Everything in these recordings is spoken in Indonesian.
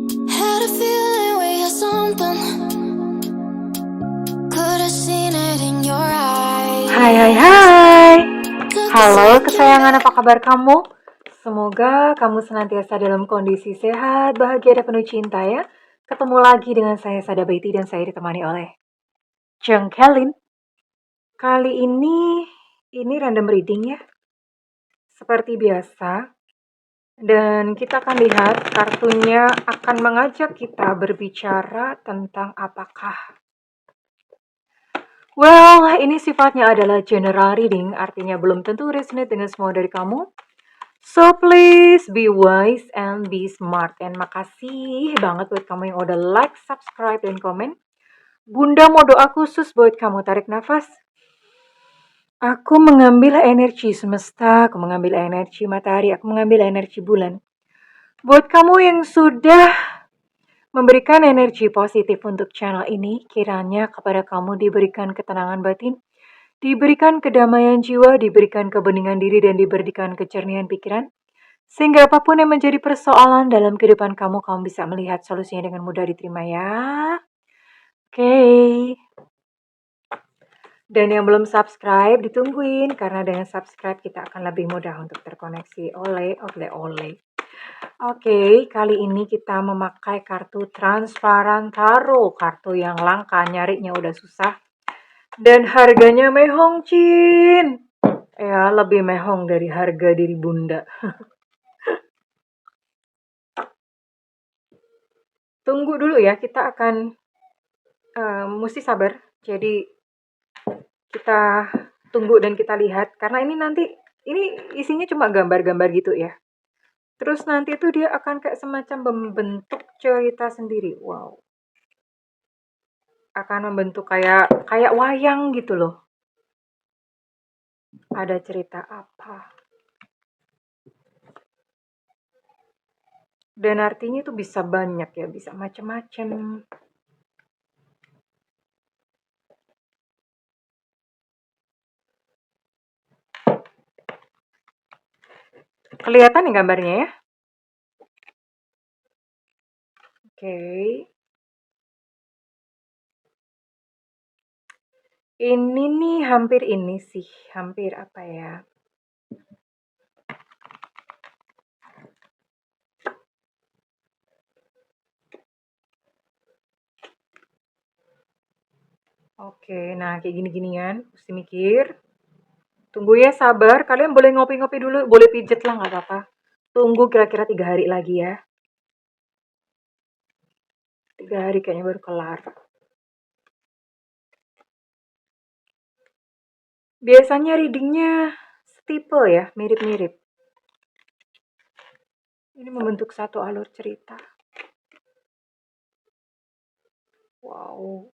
Had a feeling we had something. Could have seen it in your eyes. Hai. Halo kesayangan, apa kabar kamu? Semoga kamu senantiasa dalam kondisi sehat, bahagia, dan penuh cinta ya. Ketemu lagi dengan saya Sada Baiti dan saya ditemani oleh Jeng Kelin. Kali ini random reading ya. Seperti biasa. Dan kita akan lihat kartunya akan mengajak kita berbicara tentang apakah. Well, ini sifatnya adalah general reading, artinya belum tentu resonate dengan semua dari kamu. So please be wise and be smart. And makasih banget buat kamu yang udah like, subscribe, dan komen. Bunda mau doa khusus buat kamu. Tarik nafas. Aku mengambil energi semesta, aku mengambil energi matahari, aku mengambil energi bulan. Buat kamu yang sudah memberikan energi positif untuk channel ini, kiranya kepada kamu diberikan ketenangan batin, diberikan kedamaian jiwa, diberikan kebeningan diri, dan diberikan kejernihan pikiran. Sehingga apapun yang menjadi persoalan dalam kehidupan kamu, kamu bisa melihat solusinya dengan mudah diterima ya. Oke. Dan yang belum subscribe, ditungguin. Karena dengan subscribe kita akan lebih mudah untuk terkoneksi oleh. Oke, kali ini kita memakai kartu transparan tarot. Kartu yang langka, nyarinya udah susah. Dan harganya mehong, Cin. Ya, lebih mehong dari harga diri bunda. Tunggu dulu ya, kita akan mesti sabar. Jadi kita tunggu dan kita lihat. Karena ini nanti, ini isinya cuma gambar-gambar gitu ya. Terus nanti itu dia akan kayak semacam membentuk cerita sendiri. Wow. Akan membentuk kayak wayang gitu loh. Ada cerita apa. Dan artinya itu bisa banyak ya, bisa macam-macam. Kelihatan nih gambarnya ya? Oke. Ini nih hampir ini sih, hampir apa ya? Oke, nah kayak gini-ginian, mesti mikir. Tunggu ya, sabar. Kalian boleh ngopi-ngopi dulu, boleh pijet lah, nggak apa-apa. Tunggu kira-kira 3 hari lagi ya. 3 hari kayaknya baru kelar. Biasanya readingnya setipe ya, mirip-mirip. Ini membentuk satu alur cerita. Wow.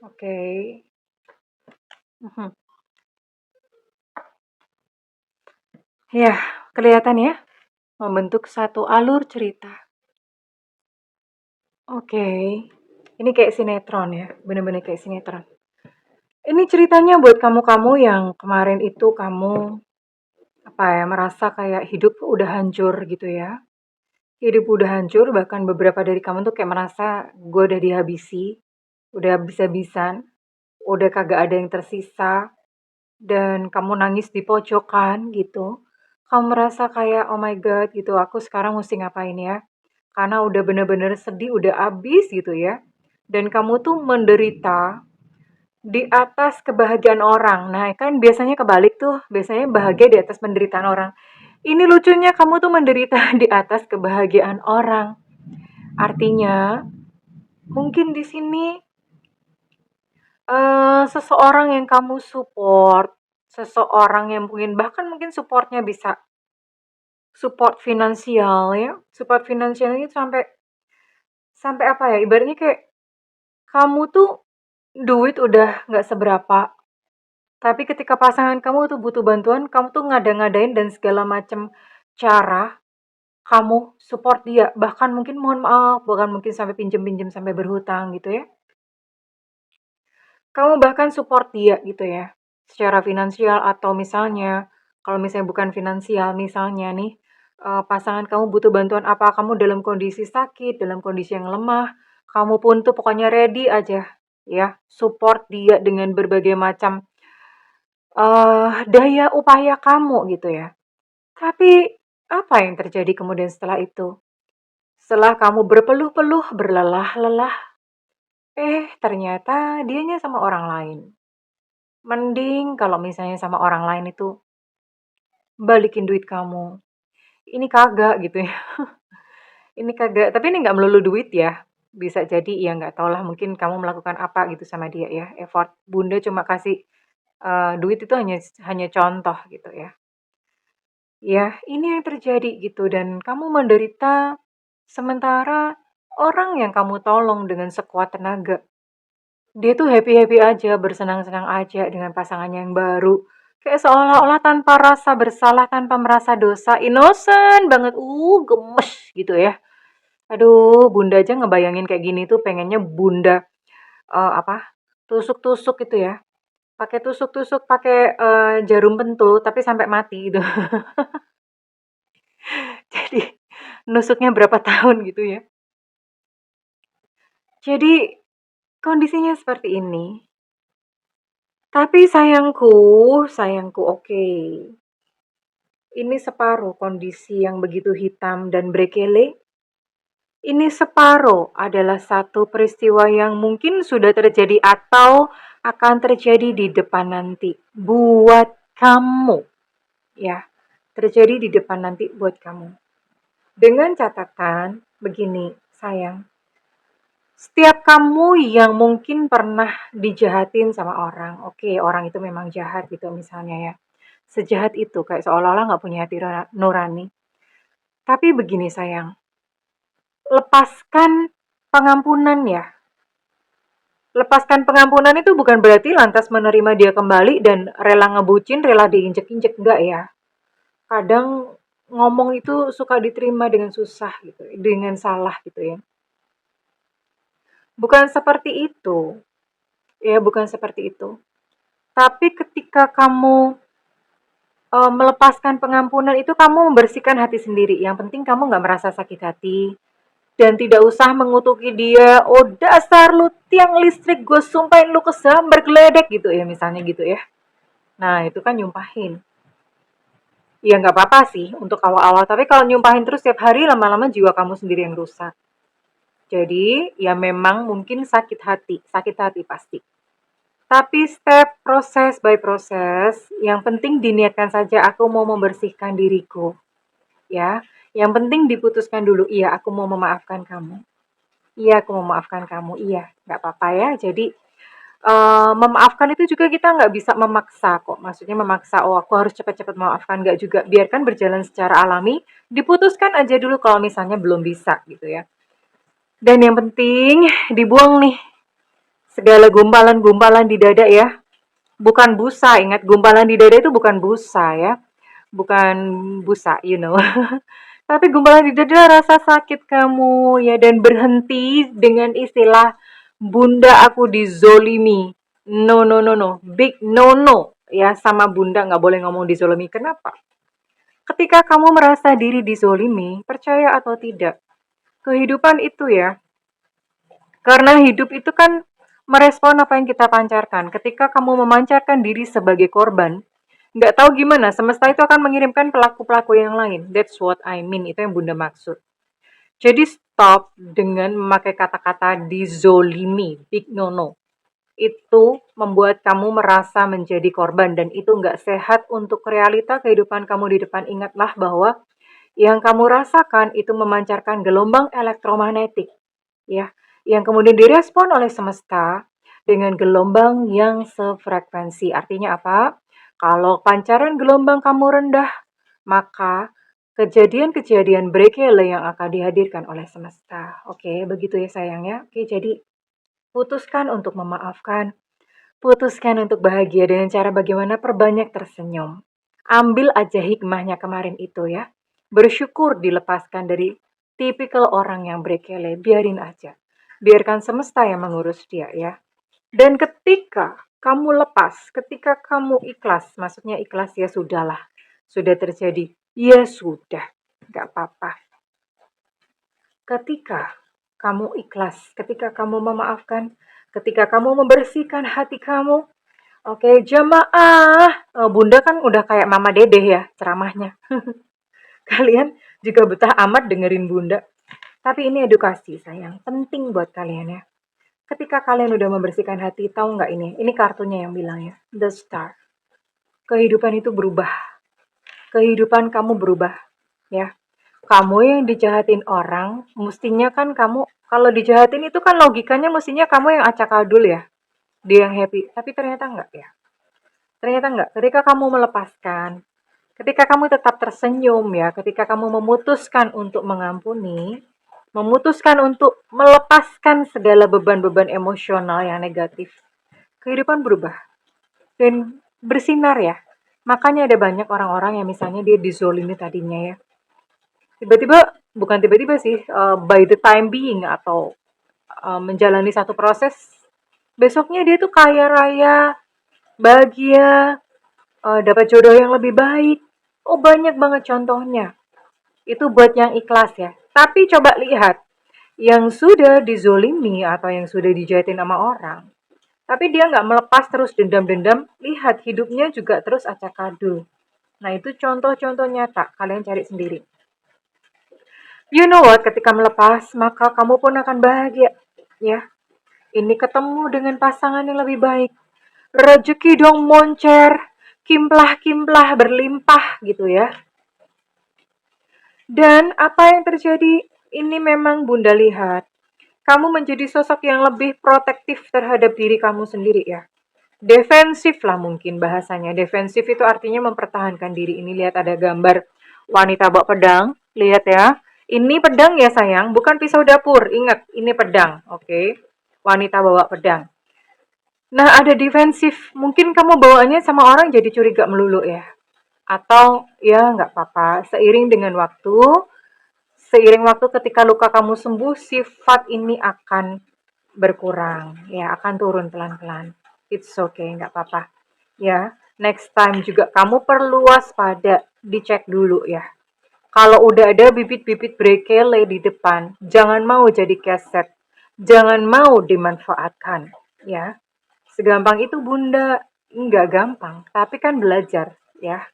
Oke. Ya, kelihatan ya? Membentuk satu alur cerita. Oke. Ini kayak sinetron ya, bener-bener kayak sinetron. Ini ceritanya buat kamu-kamu yang kemarin itu kamu merasa kayak hidup udah hancur gitu ya. Hidup udah hancur, bahkan beberapa dari kamu tuh kayak merasa gue udah dihabisi, udah habis-habisan, udah kagak ada yang tersisa, dan kamu nangis di pojokan gitu. Kamu merasa kayak, oh my god gitu, aku sekarang mesti ngapain ya? Karena udah bener-bener sedih, udah habis gitu ya. Dan kamu tuh menderita di atas kebahagiaan orang. Nah, kan biasanya kebalik tuh, biasanya bahagia di atas penderitaan orang. Ini lucunya kamu tuh menderita di atas kebahagiaan orang. Artinya, mungkin di sini seseorang yang kamu support, seseorang yang mungkin supportnya bisa support finansial ya. Support finansialnya sampai apa ya? Ibaratnya kayak kamu tuh duit udah nggak seberapa, tapi ketika pasangan kamu tuh butuh bantuan, kamu tuh ngada-ngadain dan segala macam cara kamu support dia, bahkan mungkin mohon maaf, bahkan mungkin sampai pinjem-pinjem sampai berhutang gitu ya. Kamu bahkan support dia gitu ya, secara finansial atau misalnya, kalau misalnya bukan finansial, misalnya nih, pasangan kamu butuh bantuan apa, kamu dalam kondisi sakit, dalam kondisi yang lemah, kamu pun tuh pokoknya ready aja ya, support dia dengan berbagai macam, daya upaya kamu gitu ya. Tapi apa yang terjadi kemudian setelah itu? Setelah kamu berpeluh-peluh, berlelah-lelah, ternyata dianya sama orang lain. Mending kalau misalnya sama orang lain itu balikin duit kamu. Ini kagak gitu ya. Ini kagak, tapi ini nggak melulu duit ya. Bisa jadi ya nggak tau lah mungkin kamu melakukan apa gitu sama dia ya. Effort Bunda cuma kasih duit itu hanya hanya contoh gitu ya. Ya, ini yang terjadi gitu dan kamu menderita sementara orang yang kamu tolong dengan sekuat tenaga dia tuh happy-happy aja, bersenang-senang aja dengan pasangannya yang baru. Kayak seolah-olah tanpa rasa bersalah, tanpa merasa dosa, innocent banget, gemes gitu ya. Aduh, Bunda aja ngebayangin kayak gini tuh pengennya Bunda apa? Tusuk-tusuk gitu ya. Pakai tusuk-tusuk, pakai jarum pentul tapi sampai mati gitu. Jadi nusuknya berapa tahun gitu ya. Jadi kondisinya seperti ini. Tapi sayangku, sayangku oke. Ini separuh kondisi yang begitu hitam dan berkele. Ini separuh adalah satu peristiwa yang mungkin sudah terjadi atau akan terjadi di depan nanti buat kamu. Ya, terjadi di depan nanti buat kamu. Dengan catatan begini, sayang. Setiap kamu yang mungkin pernah dijahatin sama orang, oke, orang itu memang jahat gitu misalnya ya. Sejahat itu, kayak seolah-olah nggak punya hati nurani. Tapi begini sayang, lepaskan pengampunan ya. Lepaskan pengampunan itu bukan berarti lantas menerima dia kembali dan rela ngebucin, rela diinjek-injek, enggak ya. Kadang ngomong itu suka diterima dengan susah gitu, dengan salah gitu ya. Bukan seperti itu, ya bukan seperti itu. Tapi ketika kamu melepaskan pengampunan itu kamu membersihkan hati sendiri. Yang penting kamu nggak merasa sakit hati dan tidak usah mengutuki dia. Oh dasar lu tiang listrik, gue sumpahin lu kesambar geledek gitu ya misalnya gitu ya. Nah itu kan nyumpahin. Ya nggak apa-apa sih untuk awal-awal. Tapi kalau nyumpahin terus setiap hari lama-lama jiwa kamu sendiri yang rusak. Jadi ya memang mungkin sakit hati pasti. Tapi step proses by proses, yang penting diniatkan saja aku mau membersihkan diriku. Ya, yang penting diputuskan dulu, iya aku mau memaafkan kamu. Iya aku mau memaafkan kamu, iya nggak apa-apa ya. Jadi memaafkan itu juga kita nggak bisa memaksa kok. Maksudnya memaksa, oh aku harus cepat-cepat memaafkan, nggak juga. Biarkan berjalan secara alami, diputuskan aja dulu kalau misalnya belum bisa gitu ya. Dan yang penting dibuang nih segala gumpalan-gumpalan di dada ya. Bukan busa, ingat gumpalan di dada itu bukan busa ya. Bukan busa, you know. Tapi gumpalan di dada rasa sakit kamu ya dan berhenti dengan istilah Bunda aku dizolimi. No no no no, big no no ya sama Bunda nggak boleh ngomong dizolimi. Kenapa? Ketika kamu merasa diri dizolimi, percaya atau tidak, kehidupan itu ya, karena hidup itu kan merespon apa yang kita pancarkan. Ketika kamu memancarkan diri sebagai korban, nggak tahu gimana, semesta itu akan mengirimkan pelaku-pelaku yang lain. That's what I mean, itu yang Bunda maksud. Jadi stop dengan memakai kata-kata dizolimi, big no-no. Itu membuat kamu merasa menjadi korban dan itu nggak sehat untuk realita kehidupan kamu di depan. Ingatlah bahwa yang kamu rasakan itu memancarkan gelombang elektromagnetik ya, yang kemudian direspon oleh semesta dengan gelombang yang sefrekuensi. Artinya apa? Kalau pancaran gelombang kamu rendah, maka kejadian-kejadian brekele yang akan dihadirkan oleh semesta. Oke, begitu ya sayangnya. Oke, jadi putuskan untuk memaafkan, putuskan untuk bahagia dengan cara bagaimana perbanyak tersenyum. Ambil aja hikmahnya kemarin itu ya. Bersyukur dilepaskan dari tipikal orang yang berkele, biarin aja. Biarkan semesta yang mengurus dia ya. Dan ketika kamu lepas, ketika kamu ikhlas, maksudnya ikhlas ya sudahlah, sudah terjadi, ya sudah, gak apa-apa. Ketika kamu ikhlas, ketika kamu memaafkan, ketika kamu membersihkan hati kamu, oke jamaah, Bunda kan udah kayak Mama Dedeh ya ceramahnya. Kalian juga betah amat dengerin Bunda. Tapi ini edukasi sayang, penting buat kalian ya. Ketika kalian udah membersihkan hati, tahu nggak ini? Ini kartunya yang bilang ya, the star. Kehidupan itu berubah. Kehidupan kamu berubah, ya. Kamu yang dijahatin orang, mestinya kan kamu, kalau dijahatin itu kan logikanya mestinya kamu yang acak adul ya. Dia yang happy, tapi ternyata enggak ya. Ternyata enggak. Ketika kamu melepaskan, ketika kamu tetap tersenyum ya, ketika kamu memutuskan untuk mengampuni, memutuskan untuk melepaskan segala beban-beban emosional yang negatif, kehidupan berubah dan bersinar ya. Makanya ada banyak orang-orang yang misalnya dia dizolimi tadinya ya. Tiba-tiba, bukan tiba-tiba sih, by the time being atau menjalani satu proses, besoknya dia tuh kaya raya, bahagia, dapat jodoh yang lebih baik. Oh banyak banget contohnya. Itu buat yang ikhlas ya. Tapi coba lihat, yang sudah dizolimi atau yang sudah dijahatin sama orang, tapi dia nggak melepas terus dendam-dendam, lihat hidupnya juga terus acak adul. Nah itu contoh-contoh nyata, kalian cari sendiri. You know what, ketika melepas, maka kamu pun akan bahagia. Ya, ini ketemu dengan pasangan yang lebih baik. Rezeki dong moncer, kimplah-kimplah berlimpah gitu ya. Dan apa yang terjadi, ini memang Bunda lihat. Kamu menjadi sosok yang lebih protektif terhadap diri kamu sendiri ya. Defensif lah mungkin bahasanya. Defensif itu artinya mempertahankan diri. Ini lihat ada gambar wanita bawa pedang. Lihat ya. Ini pedang ya sayang, bukan pisau dapur. Ingat, ini pedang. Oke. Wanita bawa pedang. Nah ada defensif. Mungkin kamu bawaannya sama orang jadi curiga melulu ya. Atau ya nggak apa-apa. Seiring waktu ketika luka kamu sembuh, sifat ini akan berkurang. Ya, akan turun pelan-pelan. It's okay, nggak apa-apa. Ya, next time juga kamu perlu waspada, dicek dulu ya. Kalau udah ada bibit-bibit brekele di depan, jangan mau jadi keset. Jangan mau dimanfaatkan, ya. Segampang itu Bunda, nggak gampang, tapi kan belajar, ya.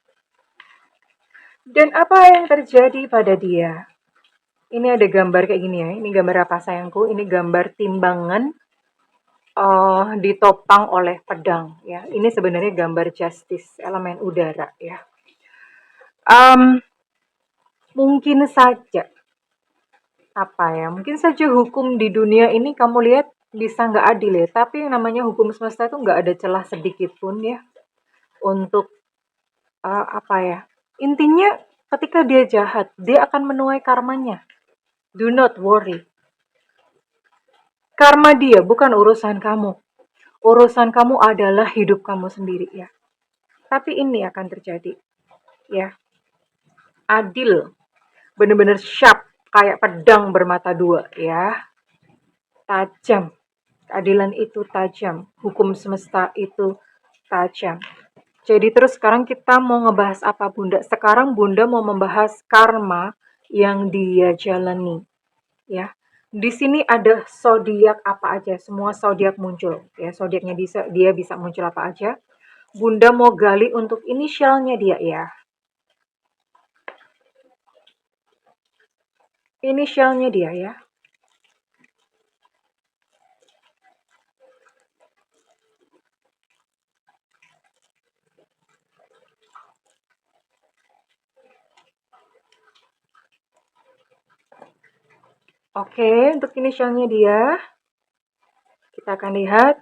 Dan apa yang terjadi pada dia? Ini ada gambar kayak gini ya. Ini gambar apa sayangku? Ini gambar timbangan ditopang oleh pedang ya. Ini sebenarnya gambar justice, elemen udara ya. Mungkin saja mungkin saja hukum di dunia ini kamu lihat bisa nggak adil ya. Tapi yang namanya hukum semesta itu nggak ada celah sedikit pun ya untuk Intinya ketika dia jahat, dia akan menuai karmanya. Do not worry. Karma dia bukan urusan kamu. Urusan kamu adalah hidup kamu sendiri ya. Tapi ini akan terjadi. Ya. Adil. Benar-benar sharp. Kayak pedang bermata dua ya. Tajam. Keadilan itu tajam. Hukum semesta itu tajam. Jadi terus sekarang kita mau ngebahas apa Bunda? Sekarang Bunda mau membahas karma yang dia jalani. Ya. Di sini ada zodiak apa aja, semua zodiak muncul. Ya, zodiaknya dia bisa muncul apa aja. Bunda mau gali untuk inisialnya dia ya. Inisialnya dia ya. Oke, untuk inisialnya dia, kita akan lihat.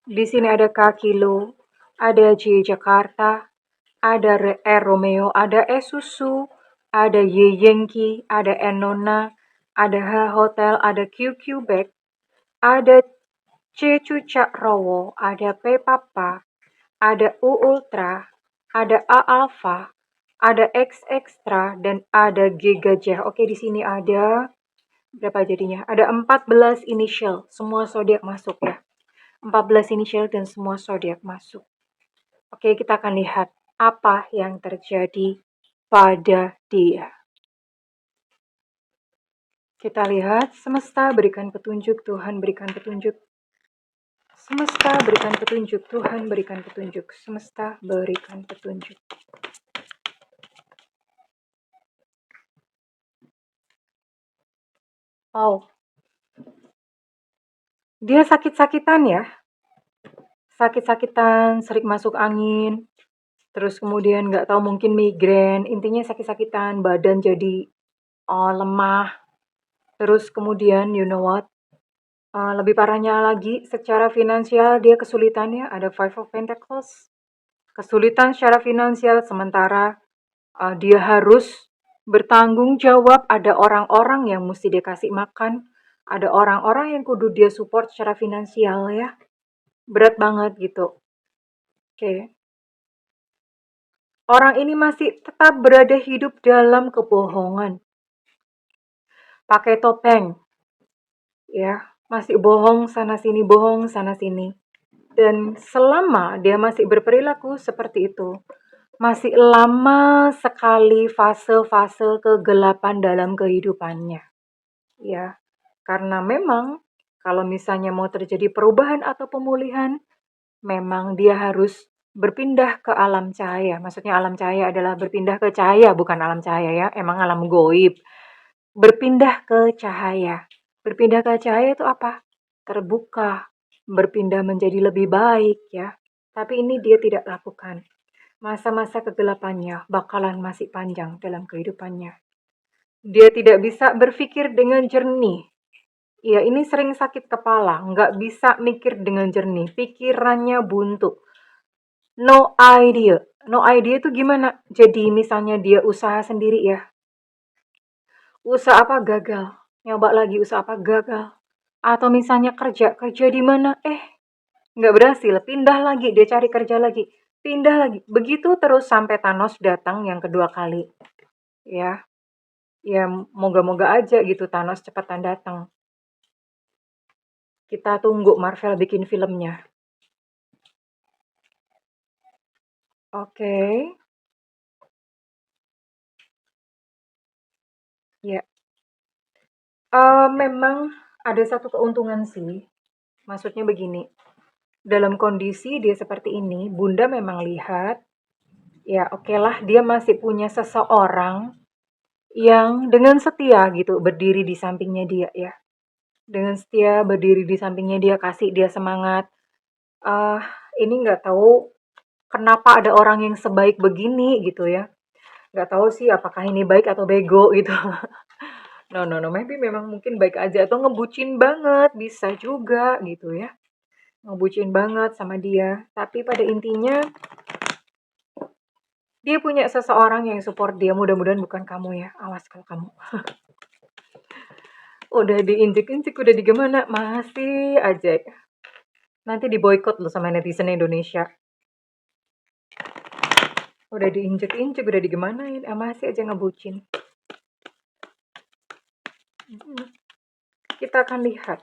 Di sini ada K Kilo, ada J Jakarta, ada R Romeo, ada E Susu, ada Y Yankee, ada N Nona, ada H Hotel, ada Q Quebec, ada C Cucak Rowo, ada P Papa, ada U Ultra, ada A Alpha, ada X ekstra, dan ada G gajah. Oke, di sini ada berapa jadinya? Ada 14 inisial, semua zodiak masuk ya. 14 inisial dan semua zodiak masuk. Oke, kita akan lihat apa yang terjadi pada dia. Kita lihat, semesta berikan petunjuk, Tuhan berikan petunjuk. Semesta berikan petunjuk, Tuhan berikan petunjuk. Semesta berikan petunjuk. Oh, dia sakit-sakitan ya. Sakit-sakitan, sering masuk angin. Terus kemudian nggak tahu mungkin migrain. Intinya sakit-sakitan, badan jadi lemah. Terus kemudian, you know what? Lebih parahnya lagi, secara finansial dia kesulitannya ada Five of Pentacles. Kesulitan secara finansial, sementara dia harus bertanggung jawab. Ada orang-orang yang mesti dia kasih makan. Ada orang-orang yang kudu dia support secara finansial ya. Berat banget gitu. Oke. Orang ini masih tetap berada hidup dalam kebohongan. Pakai topeng. Ya, masih bohong sana sini. Dan selama dia masih berperilaku seperti itu, masih lama sekali fase-fase kegelapan dalam kehidupannya. Ya, karena memang kalau misalnya mau terjadi perubahan atau pemulihan, memang dia harus berpindah ke alam cahaya. Maksudnya alam cahaya adalah berpindah ke cahaya, bukan alam cahaya ya, emang alam goib. Berpindah ke cahaya. Berpindah ke cahaya itu apa? Terbuka, berpindah menjadi lebih baik ya. Tapi ini dia tidak lakukan. Masa-masa kegelapannya bakalan masih panjang dalam kehidupannya. Dia tidak bisa berpikir dengan jernih. Ya, ini sering sakit kepala, nggak bisa mikir dengan jernih, pikirannya buntu. No idea. No idea itu gimana? Jadi misalnya dia usaha sendiri ya. Usaha apa gagal. Nyoba lagi usaha apa gagal. Atau misalnya kerja di mana? Nggak berhasil. Pindah lagi, dia cari kerja lagi. Pindah lagi. Begitu terus sampai Thanos datang yang kedua kali. Ya, ya moga-moga aja gitu Thanos cepetan datang. Kita tunggu Marvel bikin filmnya. Oke. Ya. Memang ada satu keuntungan sih. Maksudnya begini. Dalam kondisi dia seperti ini, Bunda memang lihat, ya oke lah dia masih punya seseorang yang dengan setia gitu berdiri di sampingnya dia ya. Dengan setia berdiri di sampingnya dia, kasih dia semangat. Eh, ini nggak tahu kenapa ada orang yang sebaik begini gitu ya. Nggak tahu sih apakah ini baik atau bego gitu. No, no, no. Maybe memang mungkin baik aja atau ngebucin banget, bisa juga gitu ya. Ngebucin banget sama dia. Tapi pada intinya dia punya seseorang yang support dia. Mudah-mudahan bukan kamu ya. Awas kalau kamu. Udah diinjek-injek, udah digimana, masih aja. Nanti diboykot loh sama netizen Indonesia. Udah diinjek-injek, udah digimanain, masih aja ngebucin. Kita akan lihat.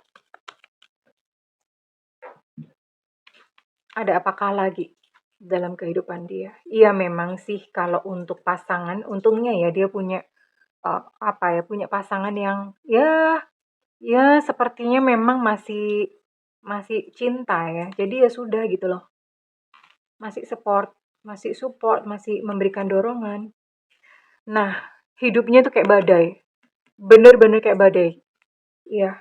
Ada apakah lagi dalam kehidupan dia. Iya memang sih kalau untuk pasangan, untungnya ya dia punya punya pasangan yang ya sepertinya memang masih cinta ya. Jadi ya sudah gitu loh. Masih support, masih memberikan dorongan. Nah, hidupnya tuh kayak badai. Bener-bener kayak badai. Iya.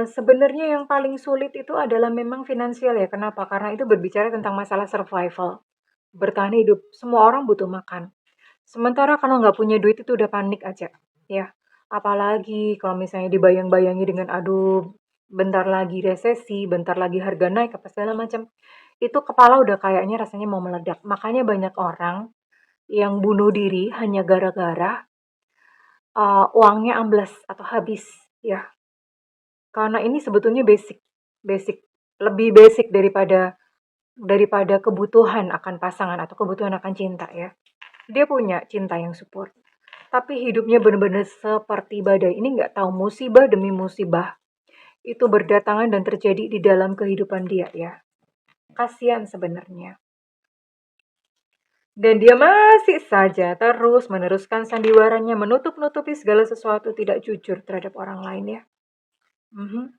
Sebenarnya yang paling sulit itu adalah memang finansial ya. Kenapa? Karena itu berbicara tentang masalah survival. Bertahan hidup. Semua orang butuh makan. Sementara kalau nggak punya duit itu udah panik aja. Ya. Apalagi kalau misalnya dibayang-bayangi dengan aduh bentar lagi resesi, bentar lagi harga naik, apa segala macam. Itu kepala udah kayaknya rasanya mau meledak. Makanya banyak orang yang bunuh diri hanya gara-gara uangnya amblas atau habis ya. Karena ini sebetulnya basic, lebih basic daripada kebutuhan akan pasangan atau kebutuhan akan cinta ya. Dia punya cinta yang support. Tapi hidupnya benar-benar seperti badai. Ini nggak tahu musibah demi musibah itu berdatangan dan terjadi di dalam kehidupan dia ya. Kasihan sebenarnya. Dan dia masih saja terus meneruskan sandiwaranya menutup-nutupi segala sesuatu tidak jujur terhadap orang lain ya. Mhm.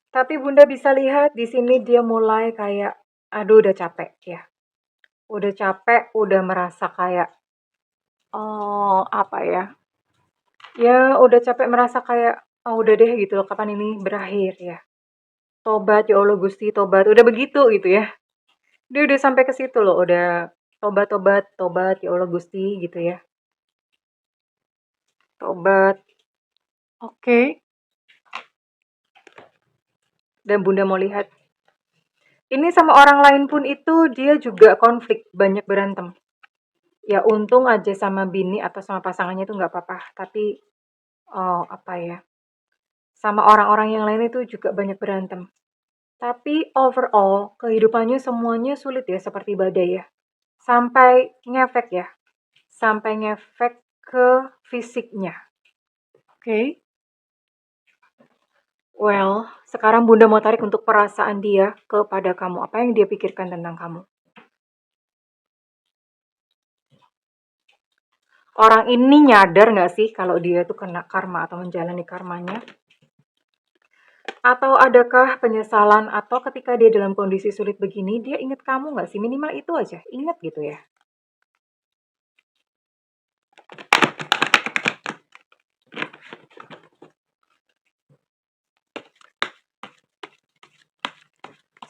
Tapi Bunda bisa lihat di sini dia mulai kayak, aduh udah capek ya. Udah capek, udah merasa kayak, oh apa ya, ya udah capek merasa kayak, oh udah deh gitu loh, kapan ini berakhir ya. Tobat ya Allah Gusti, tobat. Udah begitu gitu ya. Dia udah sampai ke situ loh, udah tobat, tobat, tobat ya Allah Gusti gitu ya. Tobat. Oke. Dan Bunda mau lihat. Ini sama orang lain pun itu dia juga konflik, banyak berantem. Ya untung aja sama bini atau sama pasangannya itu nggak apa-apa. Tapi oh, apa ya, sama orang-orang yang lain itu juga banyak berantem. Tapi overall kehidupannya semuanya sulit ya seperti badai ya. Sampai ngefek ya. Sampai ngefek ke fisiknya. Oke. Well, sekarang Bunda mau tarik untuk perasaan dia kepada kamu. Apa yang dia pikirkan tentang kamu? Orang ini nyadar nggak sih kalau dia tuh kena karma atau menjalani karmanya? Atau adakah penyesalan atau ketika dia dalam kondisi sulit begini, dia ingat kamu nggak sih? Minimal itu aja, ingat gitu ya.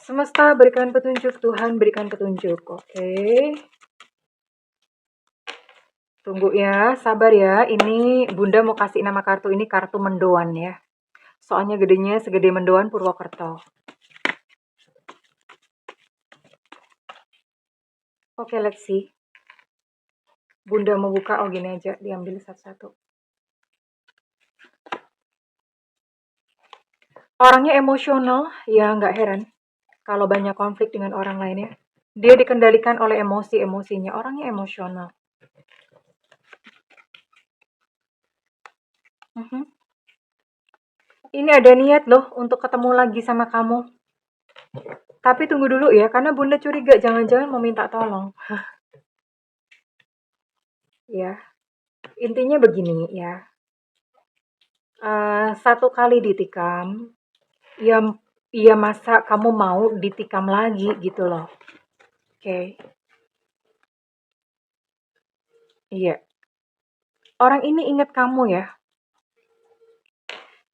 Semesta berikan petunjuk, Tuhan berikan petunjuk, oke? Tunggu ya, sabar ya. Ini Bunda mau kasih nama kartu ini kartu mendoan ya. Soalnya gedenya segede mendoan Purwokerto. Oke, let's see. Bunda mau buka, oh gini aja, diambil satu-satu. Orangnya emosional, ya nggak heran kalau banyak konflik dengan orang lain ya. Dia dikendalikan oleh emosi-emosinya, orangnya emosional. Mhm. Ini ada niat loh untuk ketemu lagi sama kamu. Tapi tunggu dulu ya, karena Bunda curiga jangan-jangan mau minta tolong. Ya, intinya begini ya. Satu kali ditikam, ya, ya masa kamu mau ditikam lagi gitu loh. Oke, iya. Orang ini ingat kamu ya.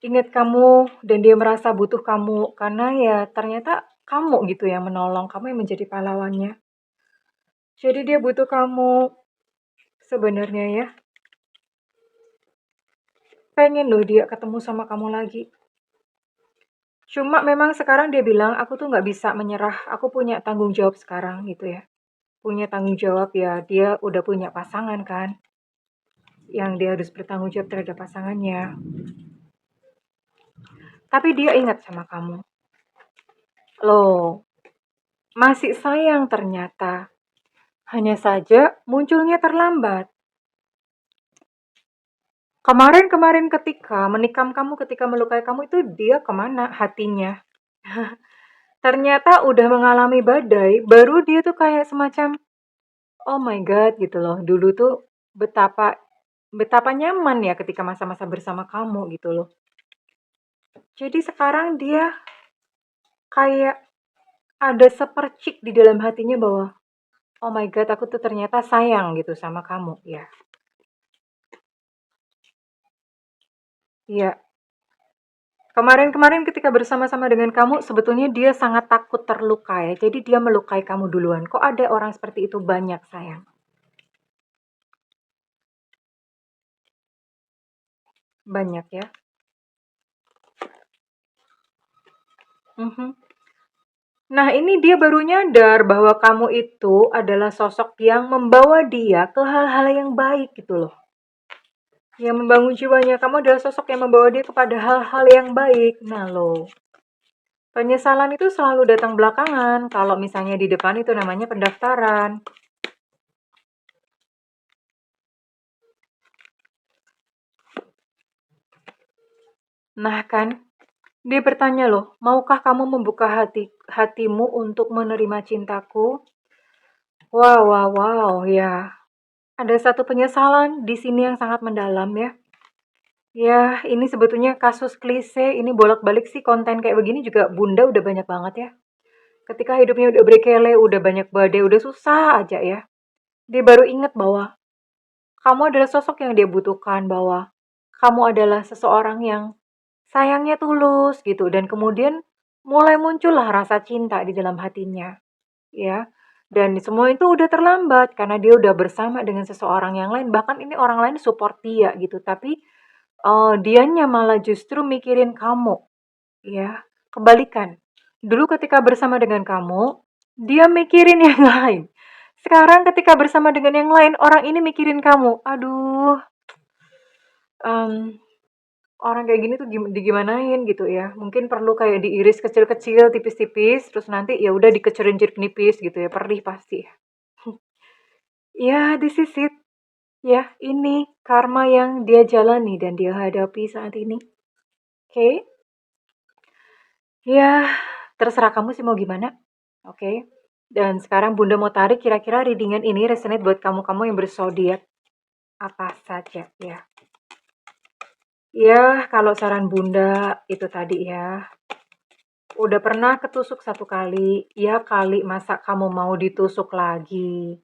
Ingat kamu dan dia merasa butuh kamu karena ya ternyata kamu gitu yang menolong, kamu yang menjadi pahlawannya. Jadi dia butuh kamu sebenarnya ya. Pengen loh dia ketemu sama kamu lagi. Cuma memang sekarang dia bilang, aku tuh nggak bisa menyerah, aku punya tanggung jawab sekarang gitu ya. Punya tanggung jawab ya, dia udah punya pasangan kan. Yang dia harus bertanggung jawab terhadap pasangannya. Tapi dia ingat sama kamu. Loh, masih sayang ternyata. Hanya saja munculnya terlambat. Kemarin-kemarin ketika menikam kamu, ketika melukai kamu itu dia kemana hatinya? Ternyata udah mengalami badai, baru dia tuh kayak semacam, oh my god gitu loh. Dulu tuh betapa betapa nyaman ya ketika masa-masa bersama kamu gitu loh. Jadi sekarang dia kayak ada sepercik di dalam hatinya bahwa, oh my god aku tuh ternyata sayang gitu sama kamu ya. Iya. Kemarin-kemarin ketika bersama-sama dengan kamu, sebetulnya dia sangat takut terluka ya. Jadi dia melukai kamu duluan. Kok ada orang seperti itu banyak, sayang? Banyak ya. Mhm. Nah, ini dia baru nyadar bahwa kamu itu adalah sosok yang membawa dia ke hal-hal yang baik gitu loh. Yang membangun jiwanya. Kamu adalah sosok yang membawa dia kepada hal-hal yang baik. Nah, loh. Penyesalan itu selalu datang belakangan. Kalau misalnya di depan itu namanya pendaftaran. Nah kan, dia bertanya loh, maukah kamu membuka hatimu untuk menerima cintaku? Wow, wow, wow, ya. Ada satu penyesalan di sini yang sangat mendalam ya. Ya, ini sebetulnya kasus klise, ini bolak-balik sih konten kayak begini juga Bunda udah banyak banget ya. Ketika hidupnya udah berkele, udah banyak badai, udah susah aja ya. Dia baru inget bahwa kamu adalah sosok yang dia butuhkan, bahwa kamu adalah seseorang yang sayangnya tulus gitu. Dan kemudian mulai muncullah rasa cinta di dalam hatinya, ya. Dan semua itu udah terlambat karena dia udah bersama dengan seseorang yang lain. Bahkan ini orang lain support dia gitu, tapi dianya malah justru mikirin kamu, ya. Kebalikan. Dulu ketika bersama dengan kamu, dia mikirin yang lain. Sekarang ketika bersama dengan yang lain, orang ini mikirin kamu. Aduh, em, orang kayak gini tuh digimanain gitu ya. Mungkin perlu kayak diiris kecil-kecil, tipis-tipis, terus nanti ya udah dikecilin jeruk nipis gitu ya. Perih pasti. Ya, this is it. Ya, ini karma yang dia jalani dan dia hadapi saat ini. Oke? Ya, terserah kamu sih mau gimana. Oke. Dan sekarang Bunda mau tarik kira-kira readingan ini resonate buat kamu-kamu yang berzodiak apa saja ya. Ya, kalau saran Bunda itu tadi ya. Udah pernah ketusuk satu kali, ya kali masa kamu mau ditusuk lagi.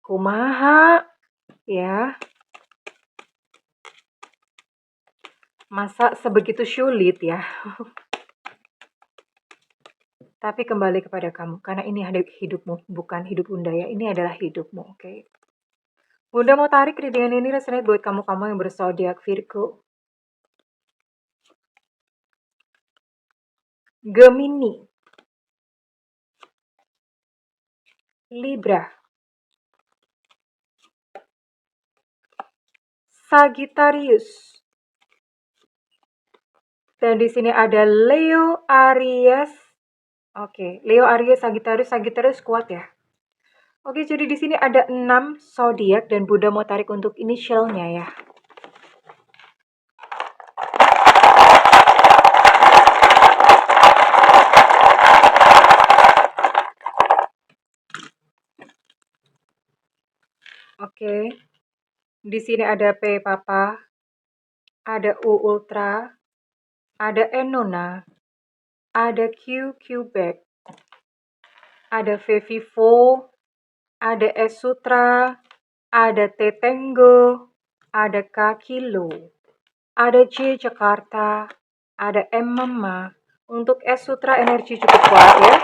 Kumaha, ya. Masa sebegitu sulit ya. Tapi kembali kepada kamu, karena ini ada hidupmu, bukan hidup Bunda ya. Ini adalah hidupmu, oke? Bunda mau tarik readingan ini resonate buat kamu-kamu yang berzodiak Virgo, Gemini, Libra, Sagittarius. Dan di sini ada Leo, Aries. Oke, Leo, Aries, Sagittarius kuat ya. Oke, jadi di sini ada 6 zodiak dan Bunda mau tarik untuk inisialnya ya. Oke. Di sini ada P Papa, ada U Ultra, ada Enona, ada Q Quebec, ada V Vivo, ada S Sutra, ada T Tango, ada K Kilo, ada C Jakarta, ada M Mama. Untuk S Sutra energi cukup kuat ya.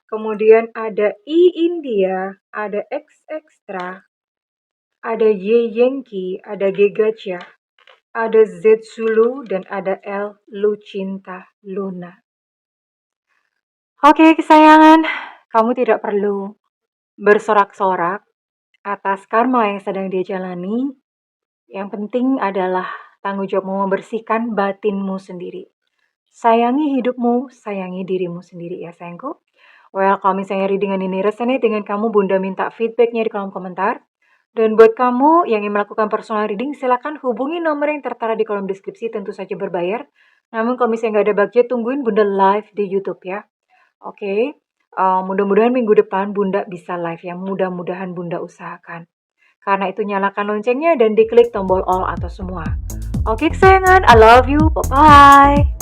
Kemudian ada I India, ada X Extra, ada Y Yankee, ada G Gajah, ada Z Zulu, dan ada L Lucinta Luna. Oke kesayangan, kamu tidak perlu bersorak-sorak atas karma yang sedang dia jalani. Yang penting adalah tanggung jawabmu membersihkan batinmu sendiri. Sayangi hidupmu, sayangi dirimu sendiri ya sayangku. Well, kalau misalnya readingan ini resonate dengan kamu, Bunda minta feedbacknya di kolom komentar. Dan buat kamu yang ingin melakukan personal reading, silakan hubungi nomor yang tertera di kolom deskripsi, tentu saja berbayar. Namun kalau misalnya nggak ada budget, tungguin Bunda live di YouTube ya. Oke, mudah-mudahan minggu depan Bunda bisa live ya, mudah-mudahan Bunda usahakan. Karena itu nyalakan loncengnya dan diklik tombol all atau semua. Oke kesayangan, I love you, bye-bye.